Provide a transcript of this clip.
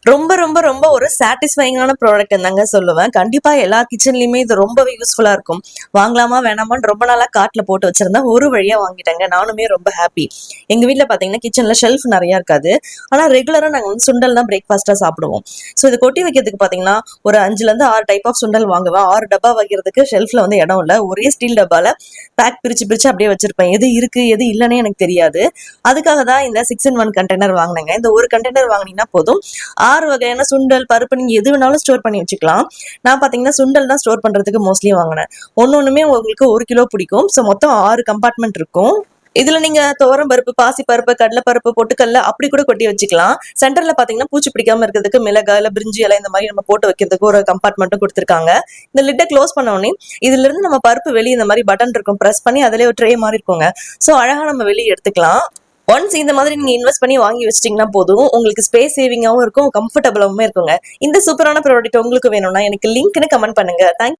ரொம்ப ரொம்ப ரொம்ப ஒரு சாட்டிஸ்ஃபைங்கான ப்ராடக்ட் தாங்க சொல்லுவேன். கண்டிப்பா எல்லா கிச்சன்லயுமே இது ரொம்பவே யூஸ்ஃபுல்லா இருக்கும். வாங்கலாமா வேணாமான்னு ரொம்ப நாளா கார்ட்ல போட்டு வச்சிருந்தேன். ஒரு வழியா வாங்கிட்டேங்க. நானுமே ரொம்ப ஹாப்பி. எங்க வீட்ல பாத்தீங்கன்னா கிச்சன்ல ஷெல்ஃப் நெறைய இருக்காது. ஆனா ரெகுலரா நாங்க வந்து சுண்டல் தான் பிரேக்ஃபாஸ்ட்டா சாப்பிடுவோம். ஸோ இத கொட்டி வைக்கிறதுக்கு பாத்தீங்கன்னா, ஒரு 5லருந்து 6 டைப் ஆஃப் சுண்டல் வாங்குவேன். 6 டப்பா வைக்கிறதுக்கு ஷெல்ஃப்ல வந்து இடம் இல்ல. ஒரே ஸ்டீல் டப்பால பேக் பிரிச்சு பிரிச்சு அப்படியே வச்சிருப்பேன். எது இருக்கு, எது இல்லன்னே எனக்கு தெரியாது. அதுக்காக தான் இந்த 6 in 1 கண்டெய்னர் வாங்குனேங்க. இந்த ஒரு கண்டெய்னர் வாங்குனீங்கன்னா போதும். 6 வகையான சுண்டல், பருப்பு நீங்க எது வேணாலும் ஸ்டோர் பண்ணி வச்சுக்கலாம். நான் பார்த்தீங்கன்னா, சுண்டல் தான் ஸ்டோர் பண்றதுக்கு மோஸ்ட்லி வாங்குனேன். ஒண்ணுமே உங்களுக்கு 1 கிலோ பிடிக்கும். ஸோ மொத்தம் 6 கம்பார்ட்மெண்ட் இருக்கும். இதுல நீங்க துவரம் பருப்பு, பாசி பருப்பு, கடலை பருப்பு, பொட்டுக்கல்ல அப்படி கூட கொட்டி வச்சுக்கலாம். சென்டர்ல பாத்தீங்கன்னா பூச்சி பிடிக்காம இருக்கிறதுக்கு மிளகா இல்ல பிரிஞ்சி இலை இந்த மாதிரி நம்ம போட்டு வைக்கிறதுக்கு ஒரு கம்பார்ட்மெண்ட்டும் கொடுத்துருக்காங்க. இந்த லிட்டை க்ளோஸ் பண்ண உடனே இதுல இருந்து நம்ம பருப்பு வெளியே இந்த மாதிரி பட்டன் இருக்கும், பிரஸ் பண்ணி அதிலே ஒரு ட்ரே மாதிரி இருக்குங்க. ஸோ அழகா நம்ம வெளியே எடுத்துக்கலாம். ஒன்ஸ் இந்த மாதிரி நீங்க இன்வெஸ்ட் பண்ணி வாங்கி வச்சிட்டீங்கன்னா போதும், உங்களுக்கு ஸ்பேஸ் சேவிங்காவும் இருக்கும், கம்ஃபர்டபுளாவுமே இருக்குங்க. இந்த சூப்பரான ப்ராடக்ட் உங்களுக்கு வேணும்னா எனக்கு லிங்க்னு கமெண்ட் பண்ணுங்க. தேங்க்